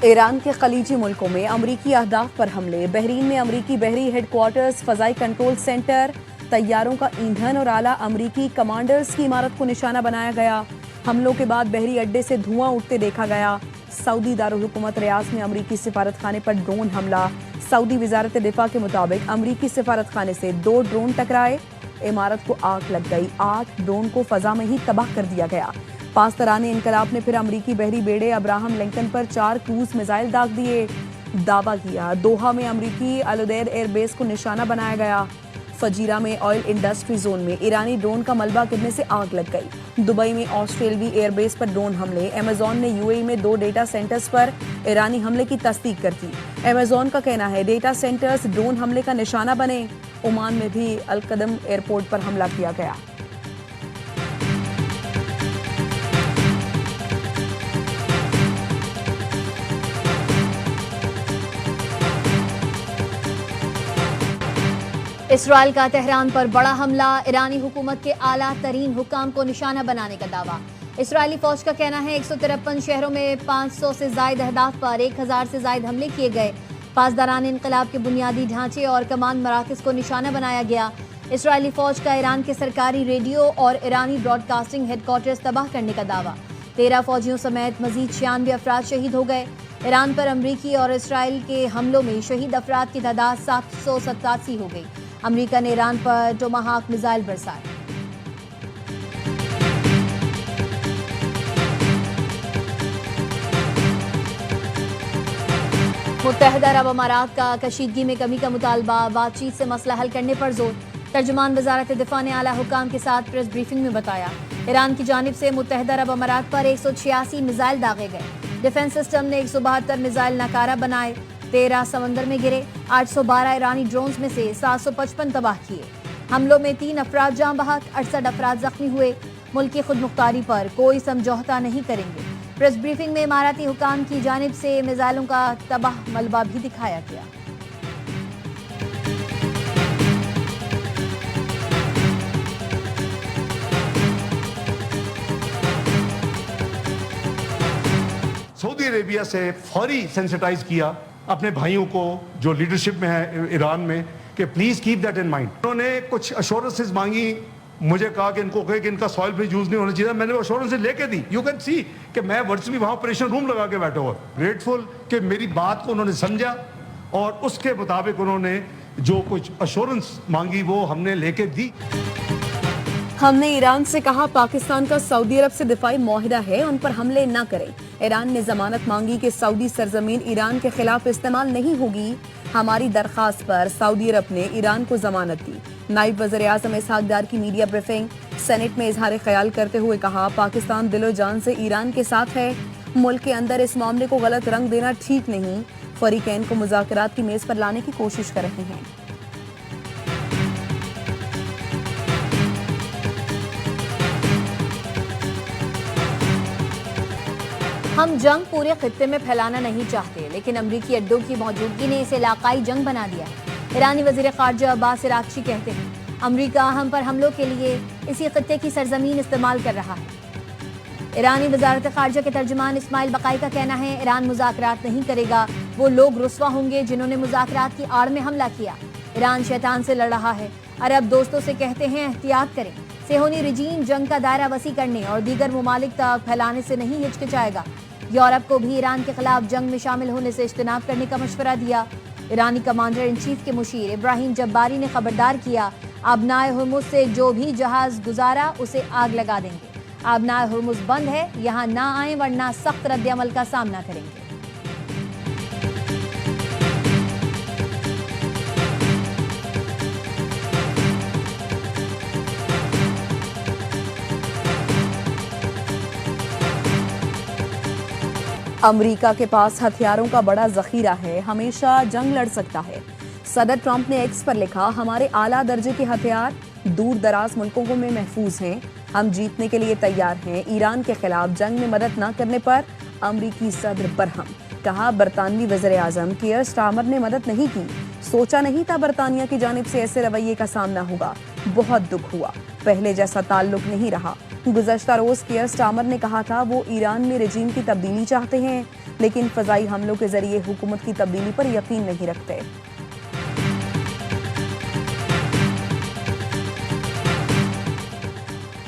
Iran के खलीजी मुल्कों में अमरीकी अहदाफ पर हमले। बहरीन में अमरीकी बहरी हेडक्वार्टर्स, फजाई कंट्रोल सेंटर, तैयारों का ईंधन और आला अमरीकी कमांडर्स की इमारत को निशाना बनाया गया। हमलों के बाद बहरी अड्डे से धुआं उठते देखा गया। सऊदी दारुल हुकूमत रियाद में अमरीकी सिफारत खाने पर ड्रोन हमला। सऊदी वजारत दिफा के मुताबिक अमरीकी सिफारत खाने से 2 ड्रोन टकराए, इमारत को आग लग गई। 8 ड्रोन को फजा में ही तबाह कर दिया गया। पासदाराने इनकलाब ने फिर अमरीकी बहरी बेड़े अब्राहम लिंकन पर 4 क्रूज मिसाइल दाग दिए। दावा किया दोहा में अमरीकी अल-उदैद एयरबेस को निशाना बनाया गया। फजीरा में ऑयल इंडस्ट्री जोन में ईरानी ड्रोन का मलबा गिरने से आग लग गई। दुबई में ऑस्ट्रेलवी एयरबेस पर ड्रोन हमले। अमेजॉन ने यूएई में 2 डेटा सेंटर्स पर ईरानी हमले की तस्दीक कर दी। अमेजॉन का कहना है डेटा सेंटर्स ड्रोन हमले का निशाना बने। ओमान में भी अल-कदम एयरपोर्ट पर हमला किया गया। इसराइल का तेहरान पर बड़ा हमला। ईरानी हुकूमत के आला तरीन हुक्काम को निशाना बनाने का दावा। इसराइली फौज का कहना है 153 शहरों में 500 से जायद अहदाफ पर 1000 से जायद हमले किए गए। पासदारान इनकलाब के बुनियादी ढांचे और कमांड मराकज को निशाना बनाया गया। इसराइली फौज का ईरान के सरकारी रेडियो और ईरानी ब्रॉडकास्टिंग हेडक्वार्टर्स तबाह करने का दावा। 13 फौजियों समेत मजीद 96 अफराद शहीद हो गए। ईरान पर अमरीकी और इसराइल के हमलों में शहीद अफराद की तादाद 787 हो गई। अमेरिका ने ईरान पर टोमाहाक मिसाइल बरसाए। मुत्तहदा अरब अमारात का कशीदगी में कमी का मुतालबा। बातचीत से मसला हल करने पर जोर। तर्जुमान वजारत दिफा ने आला हुकाम के साथ प्रेस ब्रीफिंग में बताया ईरान की जानिब से मुत्तहदा अरब अमारात पर 186 मिसाइल दागे गए। डिफेंस सिस्टम ने 172 मिसाइल नाकारा बनाए। 13 समंदर में गिरे। 812 ईरानी ड्रोन्स में से 755 तबाह किए। हमलों में 3 अफराद जाँ बहक, 68 अफराद जख्मी हुए। मुल्क की खुद मुख्तारी पर कोई समझौता नहीं करेंगे। प्रेस ब्रीफिंग में इमाराती हुकाम की जानिब से मिसाइलों का तबाह मलबा भी दिखाया गया। सऊदी अरेबिया से फौरी सेंसिटाइज किया अपने भाइयों को जो लीडरशिप में है ईरान में कि please keep that in mind. उन्होंने कुछ अश्योरेंसेस मांगी, मुझे कहा कि इनको कहे कि इनका सॉइल पे यूज नहीं होना चाहिए। मैंने वो अश्योरेंसेस लेके दी। यू कैन सी कि मैं वर्चुअली वहां ऑपरेशन रूम लगा के बैठा हुआ। ग्रेटफुल कि मेरी बात को उन्होंने समझा और उसके मुताबिक उन्होंने जो कुछ अश्योरेंस मांगी वो हमने लेके दी। हमने ईरान से कहा पाकिस्तान का सऊदी अरब से दिफाई मुआहिदा है, उन पर हमले न करें। ईरान ने जमानत मांगी कि सऊदी सरजमीन ईरान के खिलाफ इस्तेमाल नहीं होगी। हमारी दरखास्त पर सऊदी अरब ने ईरान को जमानत दी। नायब वज़ीर आज़म इसहाक डार की मीडिया ब्रीफिंग। सेनेट में इजहार ख्याल करते हुए कहा पाकिस्तान दिलो जान से ईरान के साथ है। मुल्क के अंदर इस मामले को गलत रंग देना ठीक नहीं। फरीकैन को मुज़ाकरात की मेज पर लाने की कोशिश कर रहे हैं। हम जंग पूरे खित्ते में फैलाना नहीं चाहते, लेकिन अमरीकी अड्डों की मौजूदगी ने इसे इलाकाई जंग बना दिया है। ईरानी वज़ीर ख़ारजा अब्बास इराक़ची कहते हैं अमरीका हम पर हमलों के लिए इसी खित्ते की सरजमीन इस्तेमाल कर रहा है। ईरानी वज़ारत ख़ारजा के तर्जुमान इस्माइल बक़ाई का कहना है ईरान मुज़ाकरात नहीं करेगा। वो लोग रुस्वा होंगे जिन्होंने मुज़ाकरात की आड़ में हमला किया। ईरान शैतान से लड़ रहा है। अरब दोस्तों से कहते हैं एहतियात करें। सेहोनी रिजीम जंग का दायरा वसी करने और दीगर ममालिक तक फैलाने से नहीं हिचकिचाएगा। यूरोप को भी ईरान के खिलाफ जंग में शामिल होने से इज्तनाब करने का मशवरा दिया। ईरानी कमांडर इन चीफ के मुशीर इब्राहिम जब्बारी ने खबरदार किया आबनाए हुर्मुज़ से जो भी जहाज गुजारा उसे आग लगा देंगे। आबनाए हुर्मुज़ बंद है, यहाँ ना आए वरना सख्त रद्द-ए-अमल का सामना करेंगे। अमेरिका के पास हथियारों का बड़ा जखीरा है, हमेशा जंग लड़ सकता है। सदर ट्रंप ने एक्स पर लिखा हमारे आला दर्जे के हथियार दूर दराज मुल्कों में महफूज हैं। हम जीतने के लिए तैयार हैं। ईरान के खिलाफ जंग में मदद न करने पर अमरीकी सदर बरहम। कहा बरतानवी वज़ीर आज़म कियर स्टारमर ने मदद नहीं की। सोचा नहीं था बरतानिया की जानिब से ऐसे रवैये का सामना होगा। बहुत दुख हुआ। पहले जैसा ताल्लुक नहीं रहा। गुज़श्ता रोज कियर स्टामर ने कहा था वो ईरान में रजीम की तब्दीली चाहते हैं, लेकिन फ़ज़ाई हमलों के जरिए हुकूमत की तब्दीली पर यकीन नहीं रखते।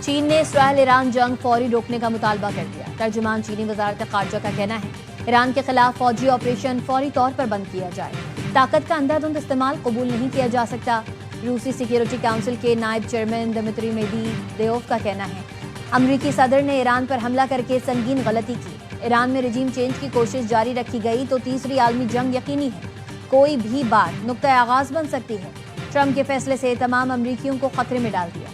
चीन ने इसराइल ईरान जंग फौरी रोकने का मुतालबा कर दिया। तर्जुमान चीनी वजारत खारजा का कहना है ईरान के खिलाफ फौजी ऑपरेशन फौरी तौर पर बंद किया जाए। ताकत का अंधाधुंध इस्तेमाल कबूल नहीं किया जा सकता। रूसी सिक्योरिटी काउंसिल के नायब चेयरमैन दिमित्री मेदवेदेव का कहना है अमरीकी सदर ने ईरान पर हमला करके संगीन गलती की। ईरान में रजीम चेंज की कोशिश जारी रखी गई तो तीसरी आलमी जंग यकीनी है। कोई भी बात नुक्ता आगाज बन सकती है। ट्रंप के फैसले से तमाम अमरीकियों को खतरे में डाल दिया।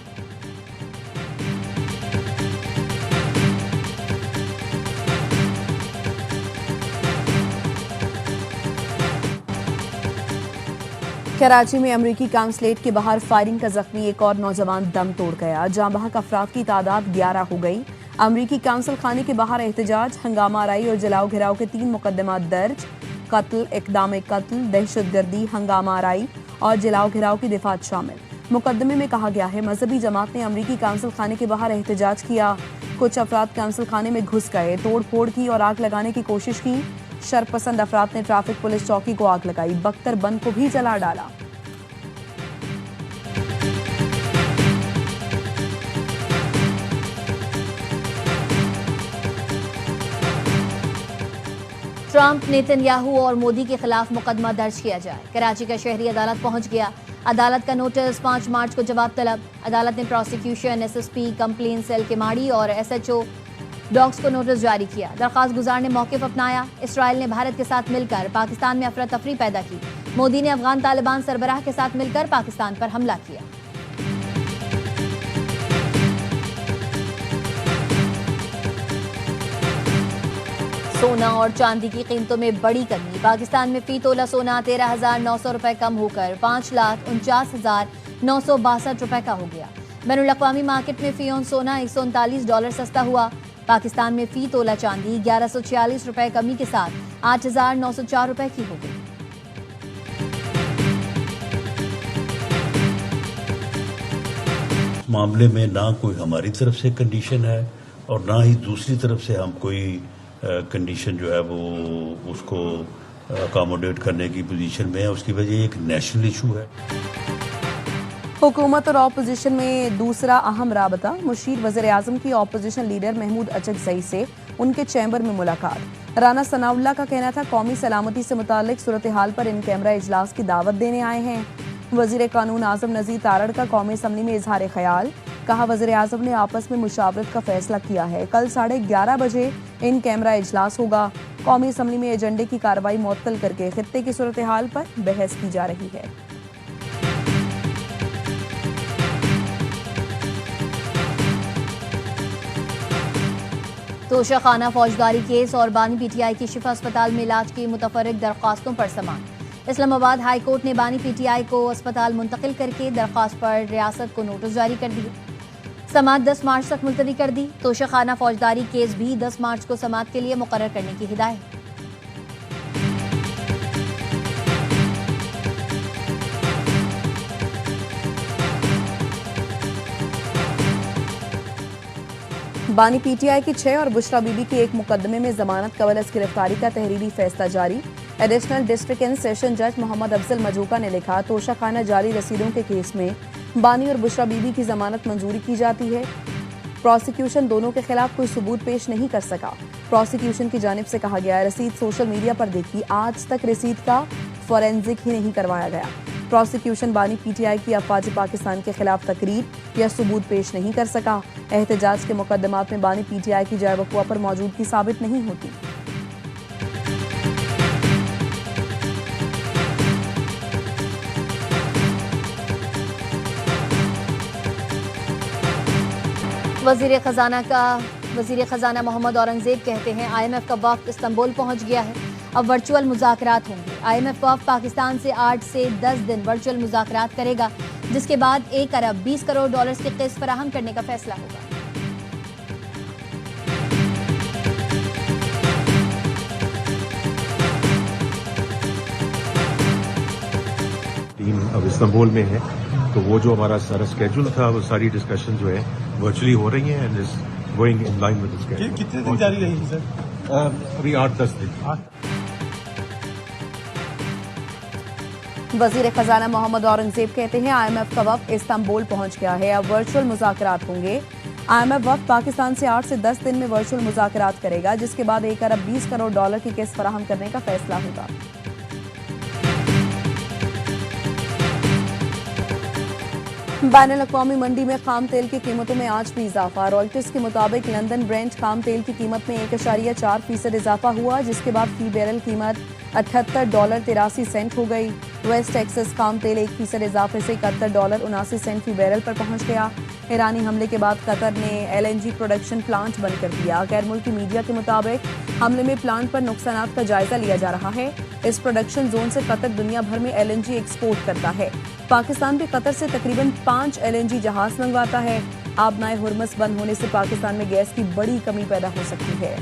कराची में अमरीकी काउंसलेट के बाहर फायरिंग का जख्मी एक और नौजवान दम तोड़ गया। जाँ बहक अफराद की तादाद 11 हो गई। अमरीकी काउंसिल खाने के बाहर एहतजाज, हंगामा आराई और जलाओ घिराव के 3 मुकदमात दर्ज। कत्ल, इक़दाम कत्ल, दहशतगर्दी, हंगामा आराई और जलाओ घिराव की दिफात शामिल। मुकदमे में कहा गया है मजहबी जमात ने अमरीकी काउंसिल खाने के बाहर एहतजाज किया। कुछ अफराद काउंसिल खाने में घुस गए, तोड़ फोड़ की और आग लगाने की कोशिश की। शरपसंद अफराद ने ट्रैफिक पुलिस चौकी को आग लगाई, बख्तर बंद को भी जला डाला। ट्रंप, नेतन्याहू और मोदी के खिलाफ मुकदमा दर्ज किया जाए। कराची का शहरी अदालत पहुंच गया। अदालत का नोटिस 5 मार्च को जवाब तलब। अदालत ने prosecution, SSP, complain cell Keamari और एसएचओ डॉग्स को नोटिस जारी किया। दरख्वास्त गुजार ने मौक़िफ़ अपनाया। इसराइल ने भारत के साथ मिलकर पाकिस्तान में अफरा तफरी पैदा की। मोदी ने अफगान तालिबान सरबराह के साथ मिलकर पाकिस्तान पर हमला किया। सोना और चांदी की कीमतों में बड़ी कमी। पाकिस्तान में फी तोला सोना 13,900 रुपए कम होकर 5,49,962 रुपए का हो गया। बैनुल अक़वामी मार्केट में फी ऑन सोना $139 सस्ता हुआ। पाकिस्तान में फी तोला चांदी 1146 रुपए कमी के साथ 8,904 रुपए की हो गई। मामले में ना कोई हमारी तरफ से कंडीशन है और ना ही दूसरी तरफ से हम कोई कंडीशन जो है वो उसको अकोमोडेट करने की पोजीशन में है। उसकी वजह एक नेशनल इशू है। हुकूमत और ऑपोजिशन में दूसरा अहम राबता। मुशीर वज़ीर आज़म की ऑपोजिशन लीडर महमूद अचकज़ई से उनके चैम्बर में मुलाकात। राना सनाउल्लाह का कहना था कौमी सलामती से मुतालिक सूरत हाल पर इन कैमरा इजलास की दावत देने आए हैं। वज़ीर कानून आज़म नज़ीर तारड़ का कौमी असम्बली में इजहार ख्याल। कहा वज़ीर आज़म ने आपस में मुशावरत का फैसला किया है। कल 11:30 बजे इन कैमरा इजलास होगा। कौमी असम्बली में एजेंडे की कार्रवाई मुअत्तल करके खित्ते की सूरत हाल पर बहस की जा रही है। तोशाखाना फौजदारी केस और बानी पीटीआई की शिफा अस्पताल में इलाज की मुतफर्रिक दरख्वास्तों पर समाअत। इस्लामाबाद हाई कोर्ट ने बानी पीटीआई को अस्पताल मुंतकिल करके दरख्वास्त पर रियासत को नोटिस जारी कर दिए। समाअत 10 मार्च तक मुलतवी कर दी। तोशाखाना फौजदारी केस भी 10 मार्च को समाअत के लिए मुकर्रर करने की हिदायत। बानी पीटीआई की 6 और बुशरा बीबी की एक मुकदमे में जमानत कबल अज गिरफ्तारी का तहरीरी फैसला जारी। एडिशनल डिस्ट्रिक्ट एंड सेशन जज मोहम्मद अफजल मजूका ने लिखा तोशाखाना जारी रसीदों के केस में बानी और बुशरा बीबी की जमानत मंजूरी की जाती है। प्रोसिक्यूशन दोनों के खिलाफ कोई सबूत पेश नहीं कर सका। प्रोसिक्यूशन की जानिब से कहा गया रसीद सोशल मीडिया पर देखी, आज तक रसीद का फॉरेंसिक ही नहीं करवाया गया। प्रोसिक्यूशन बानी पीटीआई की अफवाज पाकिस्तान के खिलाफ तकरीर या सबूत पेश नहीं कर सका। एहतजाज के मुकदमात में बानी पीटीआई की जाए वक़्वा पर मौजूदगी साबित नहीं होती। वज़ीर ख़जाना मोहम्मद औरंगज़ेब कहते हैं IMF का वफ़द इस्तांबुल पहुंच गया है। अब वर्चुअल मुज़ाकरात होंगे। IMF वफ़द पाकिस्तान से 8 से 10 दिन वर्चुअल मुज़ाकरात करेगा, जिसके बाद 1 अरब 20 करोड़ डॉलर्स की क़िस्त फराहम करने का फैसला होगा। टीम अब इस्तांबुल में है तो वो जो हमारा सारा स्केड्यूल था, वो सारी डिस्कशन जो है वर्चुअली हो रही है and is going in line with the schedule. कितने दिन जारी रहेगी सर? अभी 8-10 दिन। वजीर खजाना मोहम्मद औरंगजेब कहते हैं IMF का वफ्द इस्तांबुल पहुंच गया है, अब वर्चुअल मुज़ाकरात होंगे। IMF वफ्द पाकिस्तान से 8 से 10 दिन में वर्चुअल मुज़ाकरात करेगा, जिसके बाद $1 अरब 20 करोड़ की किस्त फराहम करने का फैसला होगा। बैनुल-अक़वामी मंडी में खाम तेल की कीमतों में आज भी इजाफा। रॉयटर्स के मुताबिक लंदन ब्रेंट खाम तेल की कीमत में 1.4% इजाफा हुआ, जिसके बाद फी बैरल कीमत $78.83 हो गई। वेस्ट टेक्सास खाम तेल 1% इजाफे से $71.79 फी बैरल पर पहुंच गया। ईरानी हमले के बाद कतर ने LNG प्रोडक्शन प्लांट बंद कर दिया। गैर मुल्की मीडिया के मुताबिक हमले में प्लांट पर नुकसानात का जायजा लिया जा रहा है। इस प्रोडक्शन जोन से कतर दुनिया भर में LNG एक्सपोर्ट करता है। पाकिस्तान भी कतर से तकरीबन 5 LNG जहाज मंगवाता है। आबनाए हुर्मुज़ बंद होने से पाकिस्तान में गैस की बड़ी कमी पैदा हो सकती है।